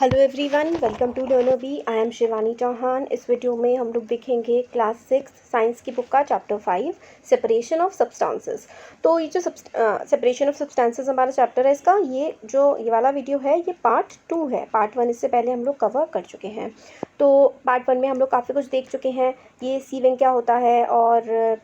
Hello everyone, welcome to Learner B. I am Shivani Chauhan. इस video में हम लोग देखेंगे क्लास 6 साइंस की बुक का चैप्टर 5 सेपरेशन ऑफ सब्सटेंसेस। तो ये जो सेपरेशन ऑफ सब्सटेंसेस हमारा चैप्टर है, इसका ये वाला वीडियो है, ये पार्ट 2 है। पार्ट 1 इससे पहले हम लोग कवर कर चुके हैं। तो पार्ट 1 में हम लोग काफ़ी कुछ देख चुके हैं। ये सीविंग क्या होता है, और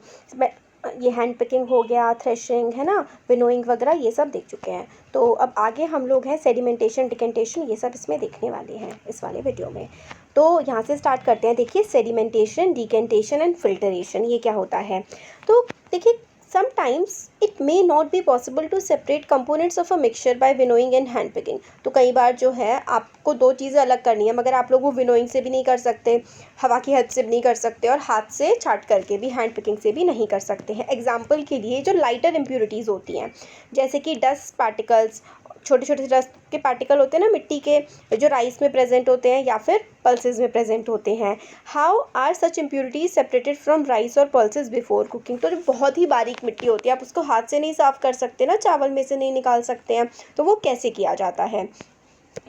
ये हैंड पिकिंग हो गया, थ्रेशिंग है ना, विनोइंग वगैरह, ये सब देख चुके हैं। तो अब आगे हम लोग हैं सेडिमेंटेशन, डिकेंटेशन, ये सब इसमें देखने वाले हैं इस वाले वीडियो में। तो यहाँ से स्टार्ट करते हैं। देखिए, सेडिमेंटेशन, डिकेंटेशन एंड फिल्टरेशन, ये क्या होता है। तो देखिए, sometimes it may not be possible to separate components of a mixture by winnowing and hand picking। तो कई बार जो है आपको दो चीज़ें अलग करनी है, मगर आप लोग वो विनोइंग से भी नहीं कर सकते, हवा की हेल्प से भी नहीं कर सकते, और हाथ से छाट करके भी, हैंड पिकिंग से भी नहीं कर सकते हैं। एग्जाम्पल के लिए जो लाइटर इम्प्योरिटीज़ होती हैं, जैसे कि डस्ट पार्टिकल्स, छोटे छोटे डस्ट के पार्टिकल होते हैं ना मिट्टी के, जो राइस में प्रेजेंट होते हैं या फिर पल्सेस में प्रेजेंट होते हैं। How are such impurities separated from rice और पल्सेस बिफोर कुकिंग। तो जो बहुत ही बारीक मिट्टी होती है, आप उसको हाथ से नहीं साफ़ कर सकते ना, चावल में से नहीं निकाल सकते हैं, तो वो कैसे किया जाता है।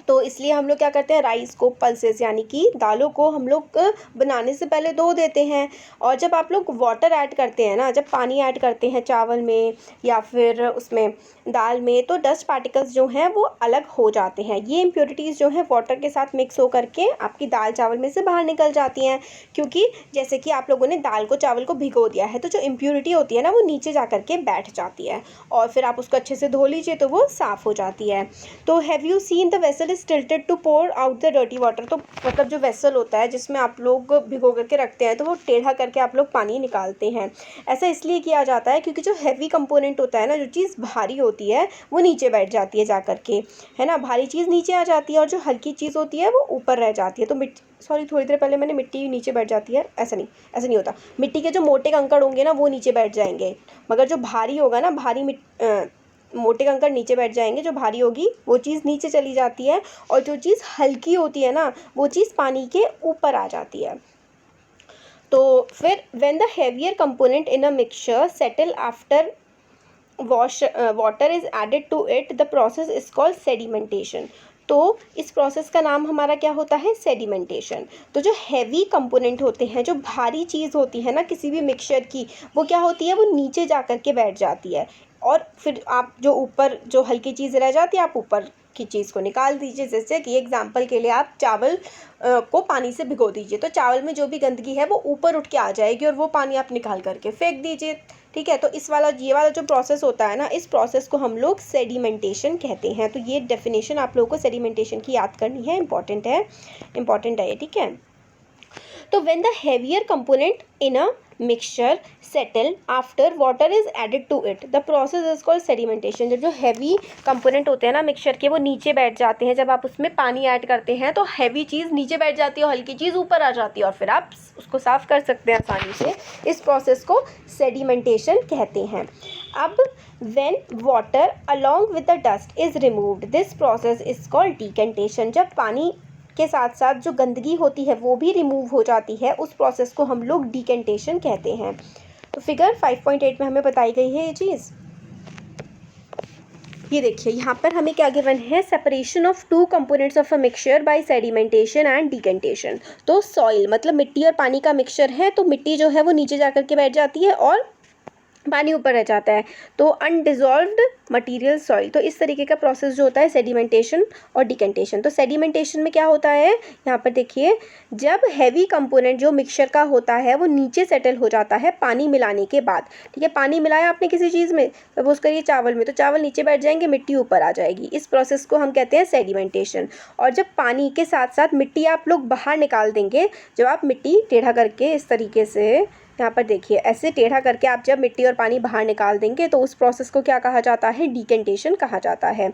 तो इसलिए हम लोग क्या करते हैं, राइस को, पल्सेस यानी कि दालों को हम लोग बनाने से पहले धो देते हैं। और जब आप लोग वाटर ऐड करते हैं ना, जब पानी ऐड करते हैं चावल में या फिर उसमें दाल में, तो डस्ट पार्टिकल्स जो हैं वो अलग हो जाते हैं। ये इम्प्योरिटीज़ जो हैं वाटर के साथ मिक्स होकर के आपकी दाल चावल में से बाहर निकल जाती हैं। क्योंकि जैसे कि आप लोगों ने दाल को, चावल को भिगो दिया है, तो जो इम्प्योरिटी होती है ना, वो नीचे जा कर के बैठ जाती है, और फिर आप उसको अच्छे से धो लीजिए तो वो साफ़ हो जाती है। तो have you seen the vessel is tilted to pour out the dirty water. तो मतलब जो वेसल होता है जिसमें आप लोग भिगो करके रखते हैं, तो वो टेढ़ा करके आप लोग पानी निकालते हैं। ऐसा इसलिए किया जाता है क्योंकि जो हैवी कंपोनेंट होता है ना, जो चीज़ भारी होती है वो नीचे बैठ जाती है जा करके, है ना, भारी चीज़ नीचे आ जाती है, और जो हल्की चीज़ होती है वो ऊपर रह जाती है। तो थोड़ी देर पहले मैंने मिट्टी नीचे बैठ जाती है, ऐसा नहीं होता। मिट्टी के जो मोटे कंकड़ होंगे ना, वो नीचे बैठ जाएंगे, मगर जो भारी होगा ना, मोटे कंकड़ नीचे बैठ जाएंगे, जो भारी होगी वो चीज़ नीचे चली जाती है, और जो चीज़ हल्की होती है ना, वो चीज़ पानी के ऊपर आ जाती है। तो फिर when the heavier component in a mixture settle after water is added to it, the process is called sedimentation. तो इस प्रोसेस का नाम हमारा क्या होता है, सेडिमेंटेशन। तो जो हैवी कंपोनेंट होते हैं, जो भारी चीज़ होती है ना किसी भी मिक्सचर की, वो क्या होती है, वो नीचे जा कर के बैठ जाती है, और फिर आप जो ऊपर जो हल्की चीज़ रह जाती है, आप ऊपर की चीज़ को निकाल दीजिए। जैसे कि एग्जांपल के लिए आप चावल को पानी से भिगो दीजिए, तो चावल में जो भी गंदगी है वो ऊपर उठ के आ जाएगी, और वो पानी आप निकाल करके फेंक दीजिए। ठीक है, तो ये वाला जो प्रोसेस होता है ना, इस प्रोसेस को हम लोग सेडिमेंटेशन कहते हैं। तो ये डेफिनेशन आप लोगों को सेडिमेंटेशन की याद करनी है, इंपॉर्टेंट है ये, ठीक है। तो when the heavier component in a mixture settle after water is added to it, the process is called sedimentation. जब जो हैवी कंपोनेंट होते हैं ना मिक्सचर के, वो नीचे बैठ जाते हैं, जब आप उसमें पानी ऐड करते हैं तो हैवी चीज़ नीचे बैठ जाती है और हल्की चीज़ ऊपर आ जाती है, और फिर आप उसको साफ़ कर सकते हैं आसानी से। इस प्रोसेस को सेडिमेंटेशन कहते हैं। अब when water along with the dust is removed, this process is called decantation. जब पानी के साथ साथ जो गंदगी होती है वो भी रिमूव हो जाती है, उस प्रोसेस को हम लोग डिकेंटेशन कहते हैं। तो फिगर 5.8 में हमें बताई गई है ये चीज़। ये देखिए, यहाँ पर हमें क्या गिवन है, separation of two components of a mixture by sedimentation and decantation. तो सॉइल मतलब मिट्टी और पानी का मिक्सचर है, तो मिट्टी जो है वो नीचे जाकर के बैठ जाती है और पानी ऊपर रह जाता है, तो अनडिजॉल्व्ड मटेरियल सॉइल। तो इस तरीके का प्रोसेस जो होता है सेडिमेंटेशन और डिकेंटेशन। तो सेडिमेंटेशन में क्या होता है, यहाँ पर देखिए, जब हैवी कंपोनेंट जो मिक्सचर का होता है वो नीचे सेटल हो जाता है पानी मिलाने के बाद। ठीक है, पानी मिलाया आपने किसी चीज़ में, सपोज करिए चावल में, तो चावल नीचे बैठ जाएंगे, मिट्टी ऊपर आ जाएगी। इस प्रोसेस को हम कहते हैं सेडिमेंटेशन। और जब पानी के साथ साथ मिट्टी आप लोग बाहर निकाल देंगे, जब आप मिट्टी टेढ़ा करके इस तरीके से, यहाँ पर देखिए, ऐसे टेढ़ा करके आप जब मिट्टी और पानी बाहर निकाल देंगे, तो उस प्रोसेस को क्या कहा जाता है, डिकेंटेशन कहा जाता है।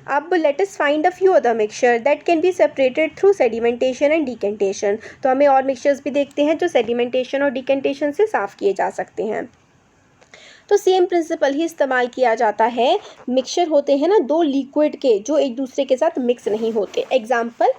अब let us find a few other mixture that can be separated through sedimentation and decantation. तो हमें और मिक्सचर्स भी देखते हैं जो सेडिमेंटेशन और डिकेंटेशन से साफ़ किए जा सकते हैं। तो सेम प्रिंसिपल ही इस्तेमाल किया जाता है। मिक्सचर होते हैं ना दो लिक्विड के, जो एक दूसरे के साथ मिक्स नहीं होते। एग्जाम्पल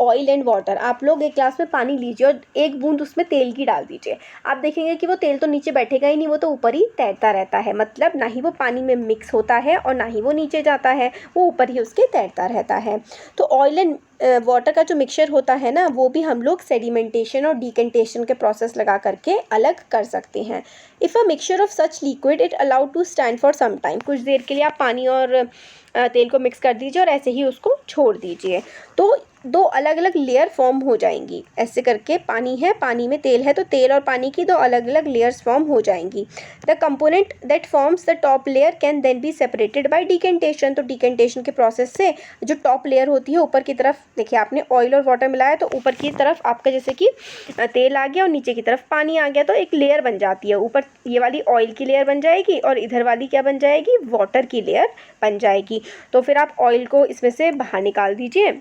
ऑयल एंड वाटर, आप लोग एक ग्लास में पानी लीजिए और एक बूंद उसमें तेल की डाल दीजिए। आप देखेंगे कि वो तेल तो नीचे बैठेगा ही नहीं, वो तो ऊपर ही तैरता रहता है, मतलब ना ही वो पानी में मिक्स होता है और ना ही वो नीचे जाता है, वो ऊपर ही उसके तैरता रहता है। तो ऑयल एंड वाटर का जो मिक्सचर होता है ना, वो भी हम लोग सेडिमेंटेशन और डिकेंटेशन के प्रोसेस लगा करके अलग कर सकते हैं। If a mixture of such liquid it allowed to stand for some time, कुछ देर के लिए आप पानी और तेल को मिक्स कर दीजिए और ऐसे ही उसको छोड़ दीजिए, तो दो अलग अलग लेयर फॉर्म हो जाएंगी। ऐसे करके पानी है, पानी में तेल है, तो तेल और पानी की दो अलग अलग लेयर्स फॉर्म हो जाएंगी। The component that forms the top layer can then be separated by decantation, तो डिकेंटेशन के प्रोसेस से जो टॉप लेयर होती है ऊपर की तरफ, देखिए आपने ऑयल और वाटर मिलाया तो ऊपर की तरफ आपका जैसे कि तेल आ गया और नीचे की तरफ पानी आ गया, तो एक लेयर बन जाती है। ऊपर ये वाली ऑयल की लेयर बन जाएगी और इधर वाली क्या बन जाएगी, वाटर की लेयर बन जाएगी। तो फिर आप ऑयल को इसमें से बाहर निकाल दीजिए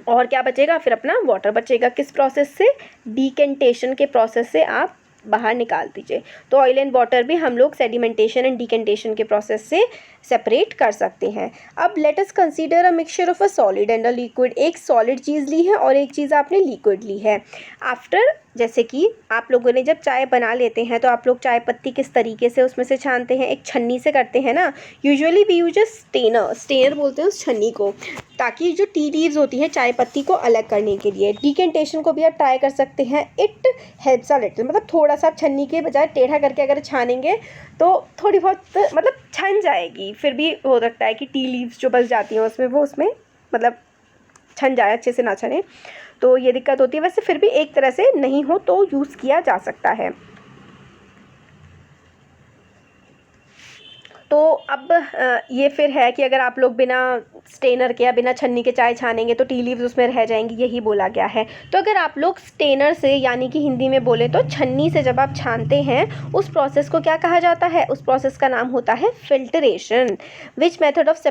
और क्या बचेगा, फिर अपना वाटर बचेगा। किस प्रोसेस से, डिकेंटेशन के प्रोसेस से आप बाहर निकाल दीजिए। तो ऑयल एंड वाटर भी हम लोग सेडिमेंटेशन एंड डिकेंटेशन के प्रोसेस से सेपरेट कर सकते हैं। अब let us consider a mixture of a solid and a liquid, एक सॉलिड चीज़ ली है और एक चीज़ आपने लिक्विड ली है। आफ्टर, जैसे कि आप लोगों ने जब चाय बना लेते हैं तो आप लोग चाय पत्ती किस तरीके से उसमें से छानते हैं, एक छन्नी से करते हैं ना। Usually we use a strainer, strainer बोलते हैं उस छन्नी को, ताकि जो टी लीव्स होती हैं चाय पत्ती को अलग करने के लिए। डिकेंटेशन को भी आप ट्राई कर सकते हैं, इट हेल्प्स अ लिटिल, मतलब थोड़ा सा छन्नी के बजाय टेढ़ा करके अगर छानेंगे तो थोड़ी बहुत मतलब छन जाएगी। फिर भी हो सकता है कि टी लीव्स जो बच जाती हैं उसमें, वो उसमें मतलब छन जाए, अच्छे से ना छने, तो ये दिक्कत होती है। वैसे फिर भी एक तरह से नहीं हो तो यूज़ किया जा सकता है। तो अब ये फिर है कि अगर आप लोग बिना स्टेनर के या बिना छन्नी के चाय छानेंगे तो टी लीव्स उसमें रह जाएंगी, यही बोला गया है। तो अगर आप लोग स्टेनर से, यानी कि हिंदी में बोले तो छन्नी से जब आप छानते हैं, उस प्रोसेस को क्या कहा जाता है, उस प्रोसेस का नाम होता है filtration. Which method of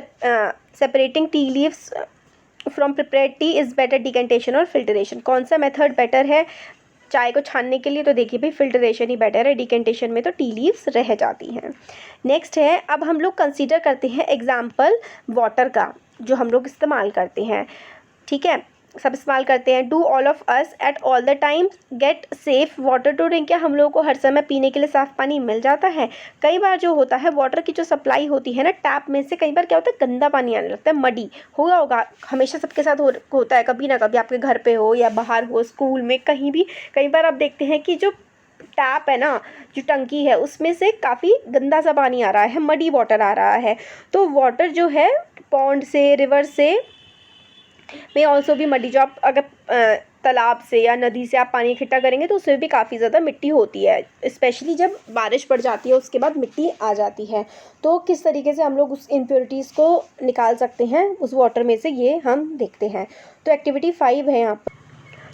separating tea leaves from prepared T is better, decantation और फिल्टरेशन, कौन सा मेथड बेटर है चाय को छानने के लिए? तो देखिए भाई, फिल्टरेशन ही बेटर है, डिकेंटेशन में तो टी लीव्स रह जाती हैं। नेक्स्ट है, अब हम लोग कंसीडर करते हैं एग्जाम्पल वाटर का, जो हम लोग इस्तेमाल करते हैं, ठीक है, सब इस्तेमाल करते हैं। Do all of us at all the time get safe water to drink, क्या हम लोगों को हर समय पीने के लिए साफ़ पानी मिल जाता है? कई बार जो होता है वाटर की जो सप्लाई होती है ना टैप में से, कई बार क्या होता है गंदा पानी आने लगता है, मडी होगा, हमेशा सबके साथ होता है, कभी ना कभी आपके घर पे हो या बाहर हो, स्कूल में, कहीं भी। कई बार आप देखते हैं कि जो टैप है ना, जो टंकी है, उसमें से काफ़ी गंदा सा पानी आ रहा है, मडी वाटर आ रहा है। तो वाटर जो है पॉन्ड से, रिवर से में ऑल्सो भी मडी, जो आप अगर तालाब से या नदी से आप पानी इकट्ठा करेंगे तो उसमें भी काफ़ी ज़्यादा मिट्टी होती है, स्पेशली जब बारिश पड़ जाती है उसके बाद मिट्टी आ जाती है। तो किस तरीके से हम लोग उस इम्प्योरिटीज़ को निकाल सकते हैं उस वाटर में से, ये हम देखते हैं। तो एक्टिविटी 5 है यहाँ पर।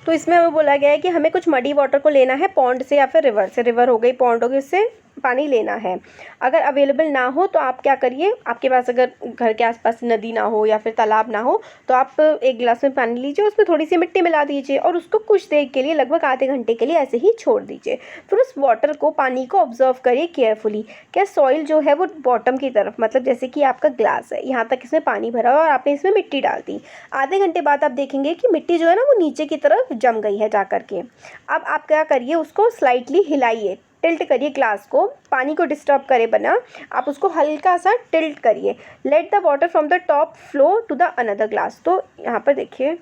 तो इसमें हमें बोला गया है कि हमें कुछ मडी वाटर को लेना है पॉन्ड से या फिर रिवर से, रिवर हो गई, पॉन्ड हो गई, उससे पानी लेना है। अगर अवेलेबल ना हो तो आप क्या करिए, आपके पास अगर घर के आसपास नदी ना हो या फिर तालाब ना हो तो आप एक गिलास में पानी लीजिए, उसमें थोड़ी सी मिट्टी मिला दीजिए और उसको कुछ देर के लिए, लगभग आधे घंटे के लिए ऐसे ही छोड़ दीजिए। फिर उस वाटर को, पानी को ऑब्जर्व करिए केयरफुली। क्या सॉइल जो है वो बॉटम की तरफ, मतलब जैसे कि आपका ग्लास है, यहाँ तक इसमें पानी भरा हुआ और आपने इसमें मिट्टी डाल दी, आधे घंटे बाद आप देखेंगे कि मिट्टी जो है ना वो नीचे की तरफ जम गई है जा करके। अब आप क्या करिए, उसको स्लाइटली हिलाइए, टिल्ट करिए ग्लास को, पानी को डिस्टर्ब करे बना, आप उसको हल्का सा टिल्ट करिए। Let the water from the top flow to the another glass. तो यहाँ पर देखिए,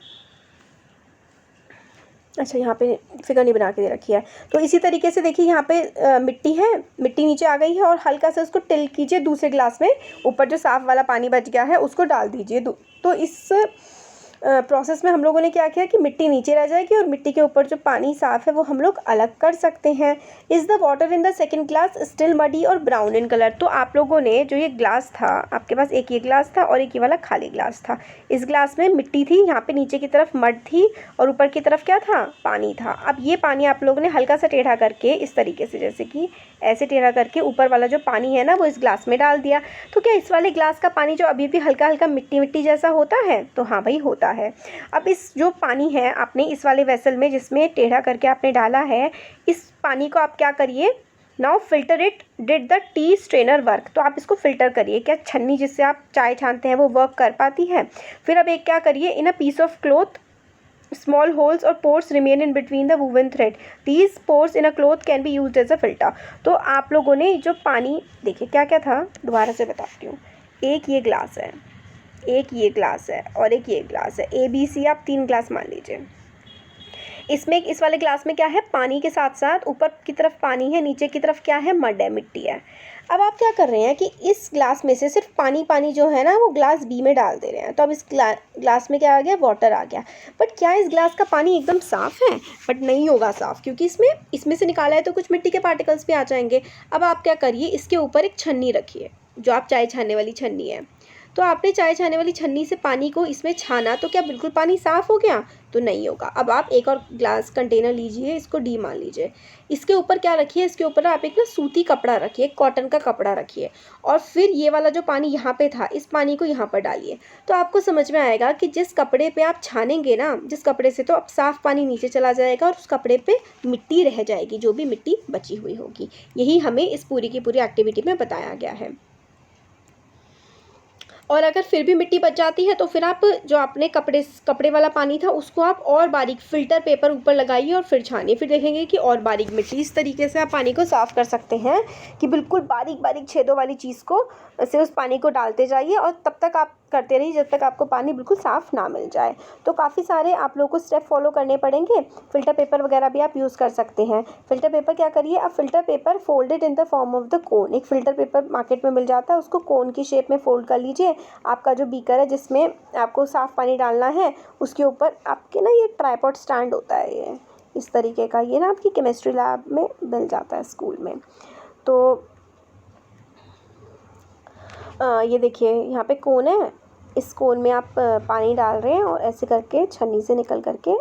अच्छा यहाँ पे फिगर नहीं बना के दे रखी है, तो इसी तरीके से देखिए यहाँ पे मिट्टी है, मिट्टी नीचे आ गई है और हल्का से उसको टिल्ट कीजिए दूसरे ग्लास में, ऊपर जो साफ़ वाला पानी बच गया है उसको डाल दीजिए। तो इस प्रोसेस में हम लोगों ने क्या किया कि मिट्टी नीचे रह जाएगी और मिट्टी के ऊपर जो पानी साफ़ है वो हम लोग अलग कर सकते हैं। Is the water in the second glass still muddy और ब्राउन इन कलर? तो आप लोगों ने जो ये ग्लास था, आपके पास एक ये ग्लास था और एक ये वाला खाली ग्लास था, इस ग्लास में मिट्टी थी, यहाँ पे नीचे की तरफ मड थी और ऊपर की तरफ क्या था, पानी था। अब ये पानी आप लोगों ने हल्का सा टेढ़ा करके इस तरीके से, जैसे कि ऐसे टेढ़ा करके ऊपर वाला जो पानी है ना वो इस ग्लास में डाल दिया। तो क्या इस वाले ग्लास का पानी जो अभी भी हल्का हल्का मिट्टी मिट्टी जैसा होता है? तो हाँ भाई होता है। अब इस जो पानी है आपने इस वाले वेसल में जिसमें टेढ़ा करके आपने डाला है, इस पानी को आप क्या करिए, now filter it, did the T strainer work? तो आप इसको फिल्टर करिए, क्या छन्नी जिससे आप चाय छानते हैं वो वर्क कर पाती है? फिर अब एक क्या करिए, in a piece of cloth small holes or pores remain in between the woven thread. These pores in a cloth can be used as a filter. तो आप लोगों ने जो पानी देखिए क्या क्या था, दोबारा से बताती हूँ। एक ये ग्लास है, एक ये ग्लास है और एक ये ग्लास है, ABC आप 3 ग्लास मान लीजिए। इसमें इस वाले ग्लास में क्या है, पानी के साथ साथ ऊपर की तरफ पानी है, नीचे की तरफ क्या है, मड है, मिट्टी है। अब आप क्या कर रहे हैं कि इस ग्लास में से सिर्फ पानी पानी जो है ना वो ग्लास बी में डाल दे रहे हैं। तो अब इस ग्लास में क्या आ गया, वाटर आ गया। बट क्या इस ग्लास का पानी एकदम साफ़ है? बट नहीं होगा साफ़, क्योंकि इसमें से निकाला है तो कुछ मिट्टी के पार्टिकल्स भी आ जाएंगे। अब आप क्या करिए, इसके ऊपर एक छन्नी रखिए, जो आप चाय छानने वाली छन्नी है। तो आपने चाय छानने वाली छन्नी से पानी को इसमें छाना, तो क्या बिल्कुल पानी साफ़ हो गया? तो नहीं होगा। अब आप एक और ग्लास कंटेनर लीजिए, इसको डी मान लीजिए। इसके ऊपर क्या रखिए, इसके ऊपर आप एक ना सूती कपड़ा रखिए, कॉटन का कपड़ा रखिए, और फिर ये वाला जो पानी यहाँ पे था, इस पानी को यहाँ पर डालिए। तो आपको समझ में आएगा कि जिस कपड़े पे आप छानेंगे ना, जिस कपड़े से, तो अब साफ़ पानी नीचे चला जाएगा और उस कपड़े पे मिट्टी रह जाएगी, जो भी मिट्टी बची हुई होगी। यही हमें इस पूरी की पूरी एक्टिविटी में बताया गया है। और अगर फिर भी मिट्टी बच जाती है तो फिर आप जो आपने कपड़े वाला पानी था उसको आप और बारीक फ़िल्टर पेपर ऊपर लगाइए और फिर छानिए। फिर देखेंगे कि और बारीक मिट्टी, इस तरीके से आप पानी को साफ़ कर सकते हैं कि बिल्कुल बारीक बारीक छेदों वाली चीज़ को से उस पानी को डालते जाइए, और तब तक आप करते रहिए जब तक आपको पानी बिल्कुल साफ़ ना मिल जाए। तो काफ़ी सारे आप लोगों को स्टेप फॉलो करने पड़ेंगे। फ़िल्टर पेपर वगैरह भी आप यूज़ कर सकते हैं। फ़िल्टर पेपर क्या करिए, अब filter paper folded in the form of the cone. एक फ़िल्टर पेपर मार्केट में मिल जाता है, उसको कोन की शेप में फोल्ड कर लीजिए। आपका जो बीकर है जिसमें आपको साफ़ पानी डालना है, उसके ऊपर आपके ना ये ट्राइपॉड स्टैंड होता है, ये इस तरीके का, ये ना आपकी केमिस्ट्री लैब में मिल जाता है स्कूल में। तो ये देखिए यहाँ पे कोन है, इस कोन में आप पानी डाल रहे हैं और ऐसे करके छन्नी से निकल करके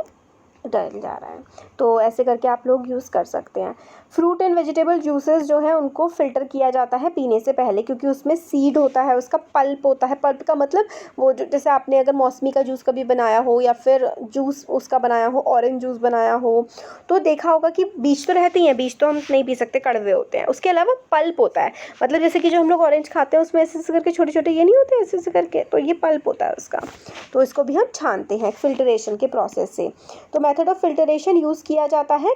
डल जा रहा है। तो ऐसे करके आप लोग यूज़ कर सकते हैं। फ्रूट एंड वेजिटेबल जूसेस जो है उनको फ़िल्टर किया जाता है पीने से पहले, क्योंकि उसमें सीड होता है, उसका पल्प होता है। पल्प का मतलब वो जो, जैसे आपने अगर मौसमी का जूस कभी बनाया हो या फिर जूस उसका बनाया हो, ऑरेंज जूस बनाया हो, तो देखा होगा कि बीज तो रहती हैं, बीज तो हम नहीं पी सकते, कड़वे होते हैं। उसके अलावा पल्प होता है, मतलब जैसे कि जो हम लोग ऑरेंज खाते हैं उसमें ऐसे ऐसे करके छोटे छोटे ये नहीं होते, ऐसे ऐसे करके, तो ये पल्प होता है उसका। तो इसको भी हम छानते हैं फिल्टरेशन के प्रोसेस से। तो मेथड ऑफ फिल्टरेशन यूज़ किया जाता है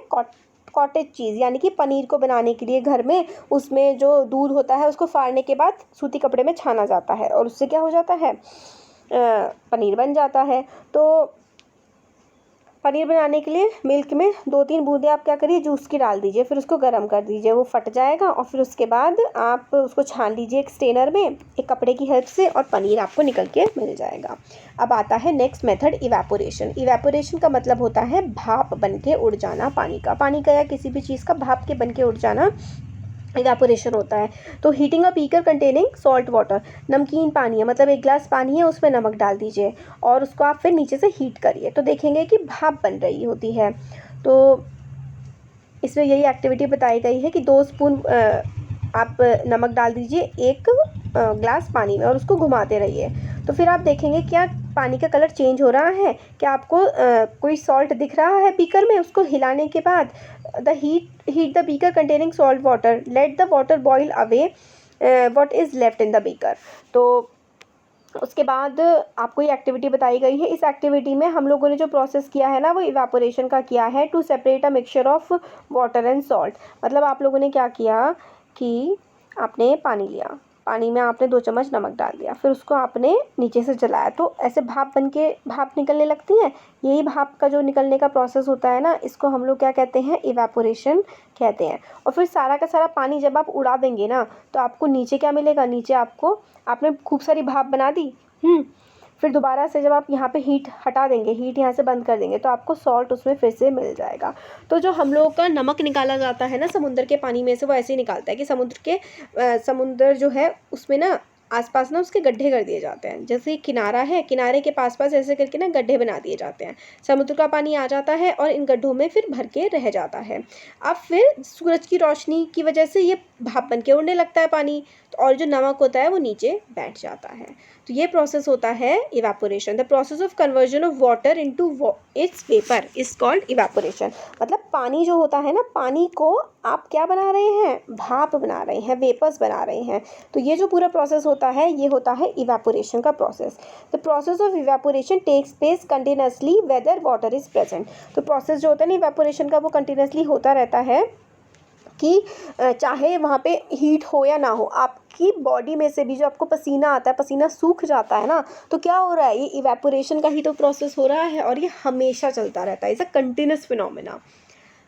कॉटेज चीज़, यानी कि पनीर को बनाने के लिए घर में उसमें जो दूध होता है उसको फाड़ने के बाद सूती कपड़े में छाना जाता है, और उससे क्या हो जाता है, पनीर बन जाता है। तो पनीर बनाने के लिए मिल्क में 2-3 बूंदे आप क्या करिए, जूस की डाल दीजिए, फिर उसको गर्म कर दीजिए, वो फट जाएगा, और फिर उसके बाद आप उसको छान लीजिए एक स्ट्रेनर में एक कपड़े की हेल्प से, और पनीर आपको निकल के मिल जाएगा। अब आता है नेक्स्ट मेथड, इवेपोरेशन। इवेपोरेशन का मतलब होता है भाप बन के उड़ जाना पानी का। पानी का या किसी भी चीज़ का भाप के बन के उड़ जाना इवेपोरेशन होता है। तो heating a beaker containing salt water, नमकीन पानी है, मतलब एक गिलास पानी है उसमें नमक डाल दीजिए और उसको आप फिर नीचे से हीट करिए, तो देखेंगे कि भाप बन रही होती है। तो इसमें यही एक्टिविटी बताई गई है कि 2 स्पून आप नमक डाल दीजिए एक ग्लास पानी में और उसको घुमाते रहिए। तो फिर आप देखेंगे क्या पानी का कलर चेंज हो रहा है, क्या आपको कोई सॉल्ट दिख रहा है बीकर में। उसको हिलाने के बाद heat the beaker containing salt water, late the water boil away what is left in the beaker. तो उसके बाद आपको ये एक्टिविटी बताई गई है। इस एक्टिविटी में हम लोगों ने जो प्रोसेस किया है ना वो इवेपोरेशन का किया है, to separate a mixture of water and salt. मतलब आप लोगों ने क्या किया कि आपने पानी लिया, पानी में आपने 2 चम्मच नमक डाल दिया, फिर उसको आपने नीचे से जलाया, तो ऐसे भाप निकलने लगती है। यही भाप का जो निकलने का प्रोसेस होता है ना, इसको हम लोग क्या कहते हैं, इवेपोरेशन कहते हैं। और फिर सारा का सारा पानी जब आप उड़ा देंगे ना, तो आपको नीचे क्या मिलेगा, नीचे आपने खूब सारी भाप बना दी। फिर दोबारा से जब आप यहाँ पे हीट हटा देंगे, हीट यहाँ से बंद कर देंगे, तो आपको सॉल्ट उसमें फिर से मिल जाएगा। तो जो हम लोगों का नमक निकाला जाता है ना समुद्र के पानी में से, वो ऐसे ही निकालता है कि समुद्र जो है उसमें ना आसपास ना उसके गड्ढे कर दिए जाते हैं। जैसे किनारा है, किनारे के पास ऐसे करके ना गड्ढे बना दिए जाते हैं। समुद्र का पानी आ जाता है और इन गड्ढों में फिर भर के रह जाता है। अब फिर सूरज की रोशनी की वजह से ये भाप बन के उड़ने लगता है पानी, और जो नमक होता है वो नीचे बैठ जाता है। तो ये प्रोसेस होता है evaporation. The process of conversion of water into its vapour is called evaporation. मतलब पानी जो होता है ना, पानी को आप क्या बना रहे हैं, भाप बना रहे हैं, वेपर्स बना रहे हैं। तो ये जो पूरा प्रोसेस होता है ये होता है इवेपोरेशन का process. The process of evaporation takes place continuously whether water is present. तो प्रोसेस जो होता है ना इवेपोरेशन का, वो कंटिन्यूसली होता रहता है कि चाहे वहाँ पे हीट हो या ना हो, आपकी बॉडी में से भी जो आपको पसीना आता है, पसीना सूख जाता है ना, तो क्या हो रहा है, ये इवेपोरेशन का ही तो प्रोसेस हो रहा है और ये हमेशा चलता रहता है। It's a continuous phenomena.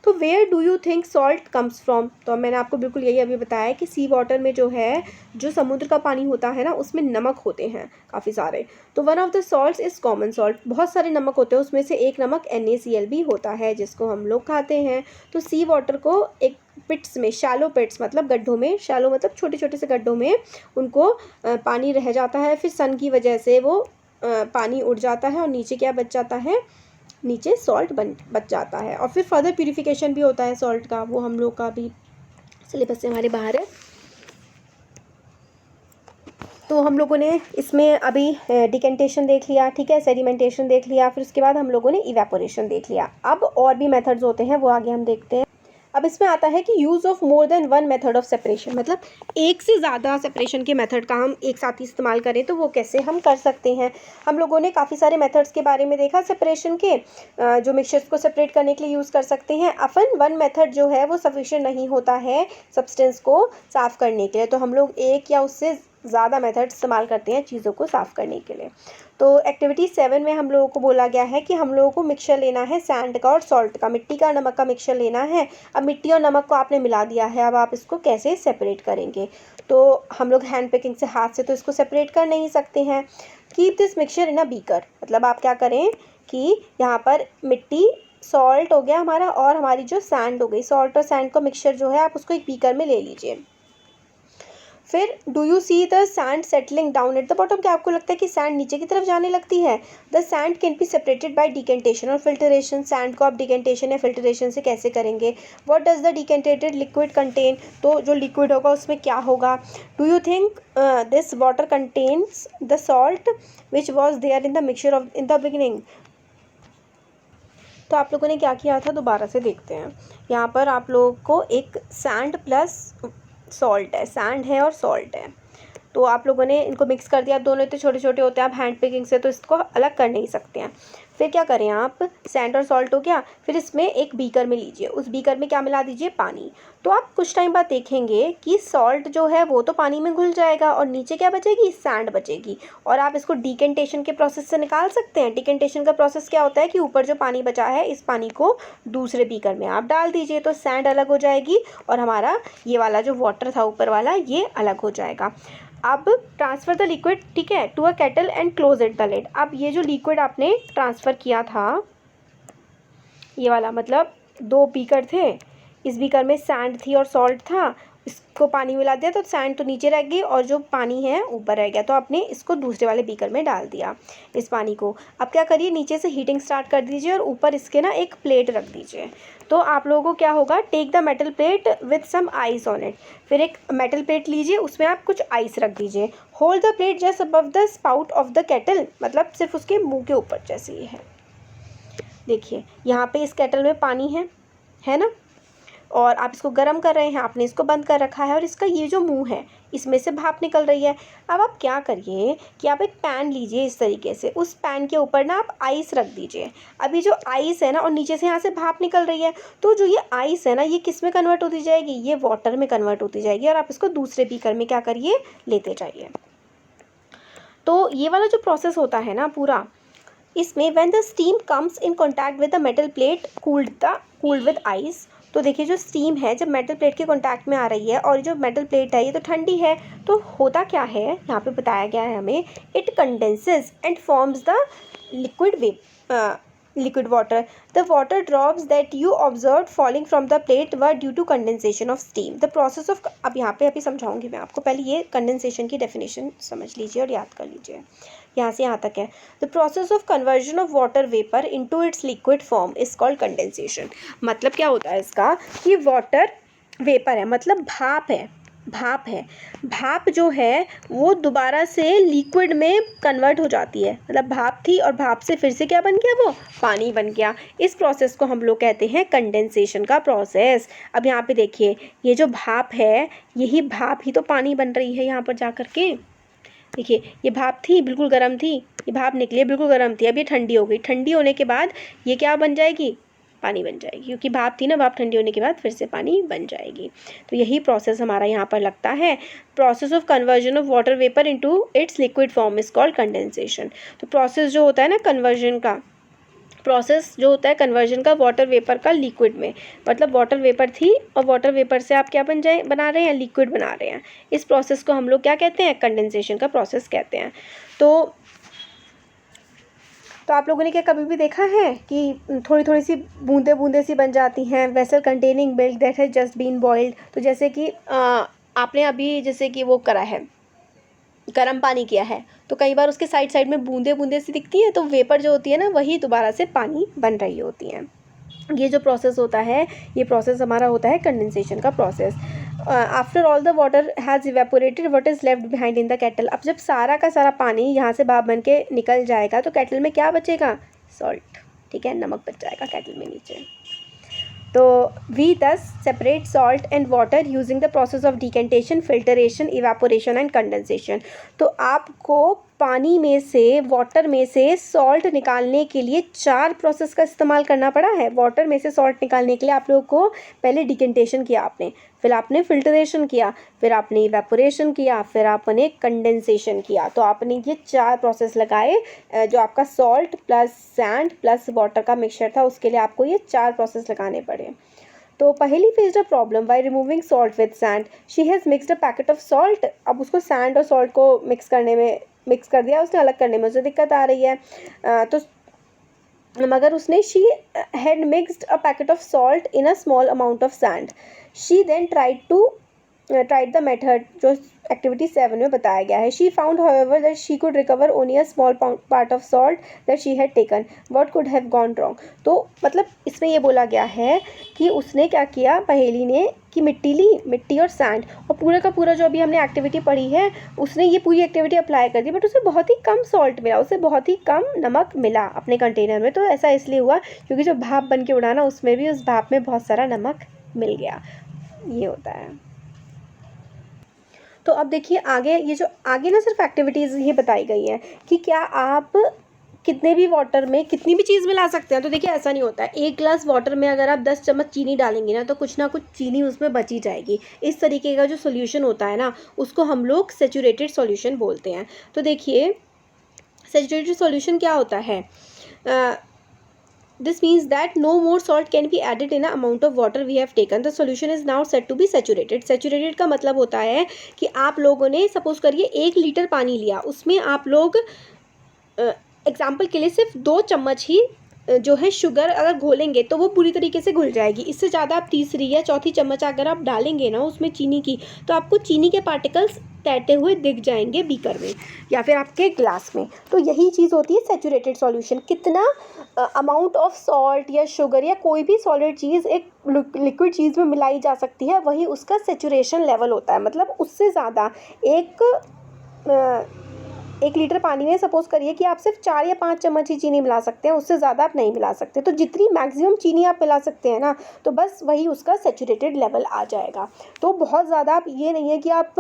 तो where do you think salt comes from? तो मैंने आपको बिल्कुल यही अभी बताया कि सी वाटर में जो है, जो समुद्र का पानी होता है ना, उसमें नमक होते हैं काफ़ी सारे। तो one of the salts is common salt. बहुत सारे नमक होते हैं, उसमें से एक नमक NaCl भी होता है जिसको हम लोग खाते हैं। तो सी वाटर को एक पिट्स में, शैलो पिट्स मतलब गड्ढों में, शैलो मतलब छोटे छोटे से गड्ढों में उनको पानी रह जाता है। फिर सन की वजह से वो पानी उड़ जाता है और नीचे क्या बच जाता है, नीचे सॉल्ट बच जाता है। और फिर फर्दर प्यूरिफिकेशन भी होता है सॉल्ट का, वो हम लोग का भी सिलेबस से हमारे बाहर है। तो हम लोगों ने इसमें अभी डिकेंटेशन देख लिया, ठीक है, सेडिमेंटेशन देख लिया, फिर उसके बाद हम लोगों ने इवेपोरेशन देख लिया। अब और भी मेथड्स होते हैं, वो आगे हम देखते हैं। अब इसमें आता है कि use of more than one method of separation, मतलब एक से ज़्यादा सेपरेशन के मेथड का हम एक साथ ही इस्तेमाल करें तो वो कैसे हम कर सकते हैं। हम लोगों ने काफ़ी सारे मेथड्स के बारे में देखा सेपरेशन के, जो मिक्सचर्स को सेपरेट करने के लिए यूज़ कर सकते हैं। अपन वन मेथड जो है वो सफिशिएंट नहीं होता है सब्सटेंस को साफ़ करने के लिए, तो हम लोग एक या उससे ज़्यादा मेथड इस्तेमाल करते हैं चीज़ों को साफ़ करने के लिए। तो एक्टिविटी 7 में हम लोगों को बोला गया है कि हम लोगों को मिक्सचर लेना है सैंड का और सॉल्ट का, मिट्टी का नमक का मिक्सचर लेना है। अब मिट्टी और नमक को आपने मिला दिया है, अब आप इसको कैसे सेपरेट करेंगे? तो हम लोग हैंड पिकिंग से, हाथ से तो इसको सेपरेट कर नहीं सकते हैं। Keep this mixture in a beaker, मतलब आप क्या करें कि यहाँ पर मिट्टी, सॉल्ट हो गया हमारा और हमारी जो सैंड हो गई, सॉल्ट और सैंड का मिक्सचर जो है आप उसको एक बीकर में ले लीजिए। फिर do you see the sand settling down at the bottom? क्या आपको लगता है कि सैंड नीचे की तरफ जाने लगती है? The sand can be separated by decantation और फिल्टरेशन। सैंड को आप डिकेंटेशन या फिल्टरेशन से कैसे करेंगे? What does the decantated liquid contain? तो जो लिक्विड होगा उसमें क्या होगा? Do you think this water contains the salt which was there in the mixture of in the beginning? तो आप लोगों ने क्या किया था, दोबारा से देखते हैं। यहाँ पर आप लोगों को एक सैंड प्लस सॉल्ट है, सैंड है और सॉल्ट है, तो आप लोगों ने इनको मिक्स कर दिया। दोनों इतने छोटे छोटे होते हैं, आप हैंड पिकिंग से तो इसको अलग कर नहीं सकते हैं। फिर क्या करें आप, सैंड और सॉल्ट हो गया, फिर इसमें एक बीकर में लीजिए, उस बीकर में क्या मिला दीजिए, पानी। तो आप कुछ टाइम बाद देखेंगे कि सॉल्ट जो है वो तो पानी में घुल जाएगा और नीचे क्या बचेगी, सैंड बचेगी। और आप इसको डिकेंटेशन के प्रोसेस से निकाल सकते हैं। डिकेंटेशन का प्रोसेस क्या होता है कि ऊपर जो पानी बचा है, इस पानी को दूसरे बीकर में आप डाल दीजिए, तो सैंड अलग हो जाएगी और हमारा ये वाला जो वाटर था ऊपर वाला, ये अलग हो जाएगा। अब ट्रांसफ़र द लिक्विड, ठीक है, to a kettle and close it the lid. अब ये जो लिक्विड आपने ट्रांसफ़र किया था, ये वाला मतलब 2 बीकर थे, इस बीकर में सैंड थी और सॉल्ट था, इसको पानी मिला दिया तो सैंड तो नीचे रह गई और जो पानी है ऊपर रह गया। तो आपने इसको दूसरे वाले बीकर में डाल दिया इस पानी को। अब क्या करिए, नीचे से हीटिंग स्टार्ट कर दीजिए और ऊपर इसके ना एक प्लेट रख दीजिए। तो आप लोगों को क्या होगा, take the metal plate with some ice on it. फिर एक मेटल प्लेट लीजिए, उसमें आप कुछ आइस रख दीजिए। Hold the plate just above the spout of the kettle, मतलब सिर्फ उसके मुँह के ऊपर जैसे ये है। देखिए यहाँ पे इस केटल में पानी है ना, और आप इसको गर्म कर रहे हैं, आपने इसको बंद कर रखा है और इसका ये जो मुंह है, इसमें से भाप निकल रही है। अब आप क्या करिए कि आप एक पैन लीजिए इस तरीके से, उस पैन के ऊपर ना आप आइस रख दीजिए। अभी जो आइस है ना, और नीचे से यहाँ से भाप निकल रही है, तो जो ये आइस है ना, ये किस में कन्वर्ट होती जाएगी, ये वाटर में कन्वर्ट होती जाएगी और आप इसको दूसरे बीकर में क्या करिए, लेते जाइए। तो ये वाला जो प्रोसेस होता है ना पूरा, इसमें when the steam comes in contact with the metal plate cooled with ice. तो देखिए जो स्टीम है जब मेटल प्लेट के कांटेक्ट में आ रही है और जो मेटल प्लेट है ये तो ठंडी है, तो होता क्या है यहाँ पे बताया गया है हमें, it condenses and forms the liquid water. The water drops that you observed falling from the plate were due to condensation of steam. The process of, अब यहाँ पे अभी समझाऊंगी मैं आपको, पहले ये कंडेंसेशन की डेफिनेशन समझ लीजिए और याद कर लीजिए। यहाँ से यहाँ तक है, the process of conversion of water vapour into its liquid form is called condensation. मतलब क्या होता है इसका कि वाटर वेपर है, मतलब भाप है, भाप है, भाप जो है वो दोबारा से लिक्विड में कन्वर्ट हो जाती है, मतलब भाप थी और भाप से फिर से क्या बन गया, वो पानी बन गया। इस प्रोसेस को हम लोग कहते हैं कंडेंसेशन का प्रोसेस। अब यहाँ पे देखिए, ये जो भाप है, यही भाप ही तो पानी बन रही है यहाँ पर जा कर के। देखिए, ये भाप थी, बिल्कुल गर्म थी, ये भाप निकली बिल्कुल गर्म थी, अब ये ठंडी हो गई, ठंडी होने के बाद ये क्या बन जाएगी, पानी बन जाएगी, क्योंकि भाप थी ना, भाप ठंडी होने के बाद फिर से पानी बन जाएगी। तो यही प्रोसेस हमारा यहाँ पर लगता है। Process of conversion of water vapour into its liquid form is called condensation. तो प्रोसेस जो होता है ना कन्वर्जन का, प्रोसेस जो होता है कन्वर्जन का वाटर वेपर का लिक्विड में, मतलब वाटर वेपर थी और वाटर वेपर से आप क्या बना रहे हैं, लिक्विड बना रहे हैं। इस प्रोसेस को हम लोग क्या कहते हैं, कंडेंसेशन का प्रोसेस कहते हैं। तो आप लोगों ने क्या कभी भी देखा है कि थोड़ी थोड़ी सी बूंदे बूंदे सी बन जाती हैं, vessel containing milk that has just been boiled. तो जैसे कि आपने अभी जैसे कि वो करा है, गर्म पानी किया है, तो कई बार उसके साइड साइड में बूंदे बूंदे सी दिखती है, तो वेपर जो होती है ना, वही दोबारा से पानी बन रही होती है। ये जो प्रोसेस होता है, ये प्रोसेस हमारा होता है कंडेंसेशन का process. After all the water has evaporated, what is left behind in the kettle. अब जब सारा का सारा पानी यहाँ से भाप बन के निकल जाएगा, तो केटल में क्या बचेगा, सॉल्ट, ठीक है, नमक बच जाएगा केटल में नीचे। तो वी दस separate salt and water using the process of decantation, filtration, evaporation and condensation. तो आपको पानी में से, वाटर में से सॉल्ट निकालने के लिए 4 प्रोसेस का इस्तेमाल करना पड़ा है। वाटर में से सॉल्ट निकालने के लिए आप लोगों को पहले डिकेंटेशन किया आपने, फिर आपने फिल्टरेशन किया, फिर आपने इवेपोरेशन किया, फिर आपने कंडेंसेशन किया। तो आपने ये 4 प्रोसेस लगाए। जो आपका salt plus sand plus water का मिक्सचर था, उसके लिए आपको ये 4 प्रोसेस लगाने पड़े। तो पहली faced a problem by removing salt with sand, she has mixed a packet of salt. अब उसको सैंड और सॉल्ट को मिक्स कर दिया उसने, अलग करने में उसे दिक्कत आ रही है। तो मगर उसने she had mixed a packet of salt in a small amount of sand. She then tried the method जो एक्टिविटी 7 में बताया गया है। She found however that she could recover only a small part of salt that she had taken, what could have gone wrong. तो मतलब इसमें ये बोला गया है कि उसने क्या किया, पहेली ने, कि मिट्टी ली, मिट्टी और सैंड, और पूरा का पूरा जो अभी हमने एक्टिविटी पढ़ी है, उसने ये पूरी एक्टिविटी अप्लाई कर दी, बट उसे बहुत ही कम सॉल्ट मिला, उसे बहुत ही कम नमक मिला अपने कंटेनर में। तो ऐसा इसलिए हुआ क्योंकि जो भाप बन के उड़ा ना, उसमें भी उस भाप में बहुत सारा नमक मिल गया। ये होता है। तो अब देखिए आगे, ये जो आगे ना सिर्फ एक्टिविटीज़ ही बताई गई हैं कि क्या आप कितने भी वाटर में कितनी भी चीज़ मिला सकते हैं। तो देखिए ऐसा नहीं होता है, 1 ग्लास वाटर में अगर आप 10 चम्मच चीनी डालेंगे ना, तो कुछ ना कुछ चीनी उसमें बची जाएगी। इस तरीके का जो सोल्यूशन होता है ना, उसको हम लोग सैचुरेटेड सॉल्यूशन बोलते हैं। तो देखिए सैचुरेटेड सॉल्यूशन क्या होता है, this means that no more salt can be added in the amount of water we have taken. The solution is now said to be saturated. Saturated का मतलब होता है कि आप लोगों ने सपोज करिए 1 लीटर पानी लिया, उसमें आप लोग एग्जाम्पल के लिए सिर्फ 2 चम्मच ही जो है शुगर अगर घोलेंगे तो वो पूरी तरीके से घुल जाएगी। इससे ज़्यादा आप तीसरी या चौथी चम्मच अगर आप डालेंगे ना उसमें चीनी की, तो आपको चीनी के पार्टिकल्स तैरते हुए दिख जाएंगे बीकर में या फिर आपके ग्लास में। तो यही चीज़ होती है सैचुरेटेड सॉल्यूशन। कितना अमाउंट ऑफ सॉल्ट या शुगर या कोई भी सॉलिड चीज़ एक लिक्विड चीज़ में मिलाई जा सकती है, वही उसका सैचुरेशन लेवल होता है। मतलब उससे ज़्यादा 1 लीटर पानी में सपोज करिए कि आप सिर्फ 4 या 5 चम्मच ही चीनी मिला सकते हैं, उससे ज़्यादा आप नहीं मिला सकते। तो जितनी मैक्सिमम चीनी आप मिला सकते हैं ना, तो बस वही उसका सैचुरेटेड लेवल आ जाएगा। तो बहुत ज़्यादा आप, ये नहीं है कि आप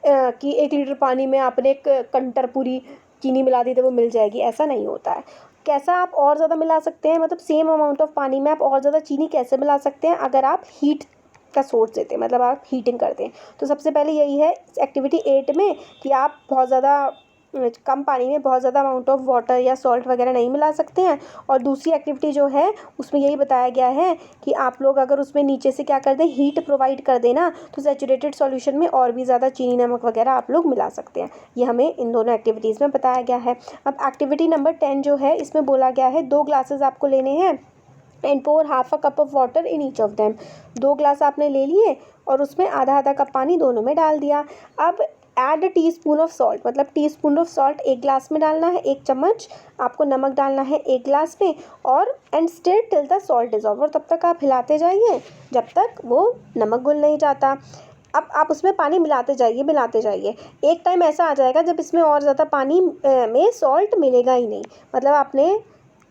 कि 1 लीटर पानी में आपने एक कंटर पूरी चीनी मिला दी तो वो मिल जाएगी, ऐसा नहीं होता है। कैसा आप और ज़्यादा मिला सकते हैं, मतलब सेम अमाउंट ऑफ पानी में आप और ज़्यादा चीनी कैसे मिला सकते हैं, अगर आप हीट का सोर्स देते हैं, मतलब आप हीटिंग करते हैं। तो सबसे पहले यही है एक्टिविटी 8 में कि आप बहुत ज़्यादा कम पानी में बहुत ज़्यादा अमाउंट ऑफ वाटर या सॉल्ट वगैरह नहीं मिला सकते हैं। और दूसरी एक्टिविटी जो है उसमें यही बताया गया है कि आप लोग अगर उसमें नीचे से क्या कर दें, हीट प्रोवाइड कर देना, तो सैचुरेटेड सॉल्यूशन में और भी ज़्यादा चीनी नमक वगैरह आप लोग मिला सकते हैं। ये हमें इन दोनों एक्टिविटीज़ में बताया गया है। अब एक्टिविटी नंबर 10 जो है, इसमें बोला गया है 2 ग्लासेस आपको लेने हैं and pour half a cup of water in each of them. 2 glass आपने ले लिए और उसमें आधा आधा कप पानी दोनों में डाल दिया। अब ऐड टीस्पून ऑफ सॉल्ट, मतलब टीस्पून ऑफ सॉल्ट 1 ग्लास में डालना है, 1 चम्मच आपको नमक डालना है 1 ग्लास में, और and stir till the salt dissolve, और तब तक आप हिलाते जाइए जब तक वो नमक घुल नहीं जाता। अब आप उसमें पानी मिलाते जाइए। एक टाइम ऐसा आ जाएगा जब इसमें और ज़्यादा पानी में सॉल्ट मिलेगा ही नहीं। मतलब आपने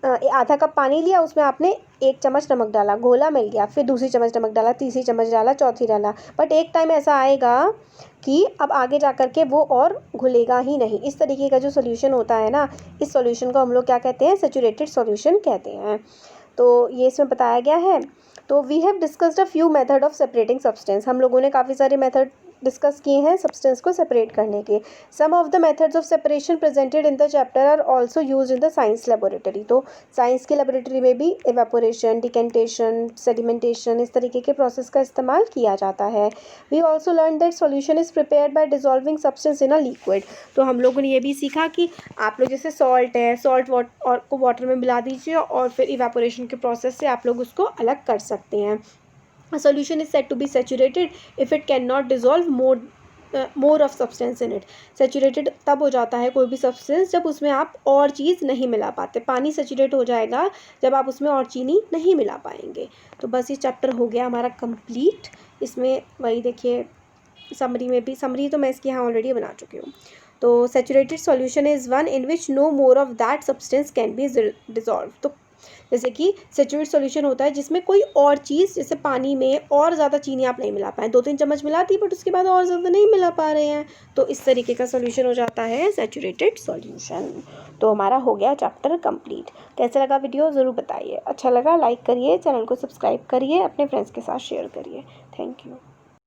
आधा कप पानी लिया, उसमें आपने 1 चम्मच नमक डाला, घोला मिल गया, फिर दूसरी चम्मच नमक डाला, तीसरी चम्मच डाला, चौथी डाला, बट एक टाइम ऐसा आएगा कि अब आगे जा कर के वो और घुलेगा ही नहीं। इस तरीके का जो सॉल्यूशन होता है ना, इस सॉल्यूशन को हम लोग क्या कहते हैं, सैचुरेटेड सॉल्यूशन कहते हैं। तो ये इसमें बताया गया है। तो we have discussed a few method of separating substance. हम लोगों ने काफ़ी सारे मेथड डिस्कस किए हैं सब्सटेंस को सेपरेट करने के। Some of the methods of separation presented in the chapter are also use in the science laboratory. तो साइंस की लेबोरेटरी में भी इवेपोरेशन, डिकेंटेशन, सेडिमेंटेशन, इस तरीके के प्रोसेस का इस्तेमाल किया जाता है। We also learn that solution is prepared by dissolving substance in a liquid. तो हम लोगों ने ये भी सीखा कि आप लोग जैसे सॉल्ट है, सॉल्ट को वाटर में मिला दीजिए और फिर इवेपोरेशन के प्रोसेस से आप लोग उसको अलग कर सकते हैं। A solution is said to be saturated if it cannot dissolve more of substance in it. Saturated तब हो जाता है कोई भी substance जब उसमें आप और चीज़ नहीं मिला पाते। पानी सैचुरेट हो जाएगा जब आप उसमें और चीनी नहीं मिला पाएंगे। तो बस ये चैप्टर हो गया हमारा कंप्लीट। इसमें वही देखिए समरी तो मैं इसकी यहाँ ऑलरेडी बना चुकी हूँ। तो saturated solution is one in which no more of that substance can be dissolve. तो जैसे कि सैचुरेटेड सॉल्यूशन होता है जिसमें कोई और चीज़, जैसे पानी में और ज़्यादा चीनी आप नहीं मिला पाए, 2-3 चम्मच मिला दी बट उसके बाद और ज़्यादा नहीं मिला पा रहे हैं, तो इस तरीके का सॉल्यूशन हो जाता है सैचुरेटेड सॉल्यूशन। तो हमारा हो गया चैप्टर कंप्लीट। कैसा लगा वीडियो ज़रूर बताइए। अच्छा लगा लाइक करिए, चैनल को सब्सक्राइब करिए, अपने फ्रेंड्स के साथ शेयर करिए। Thank you.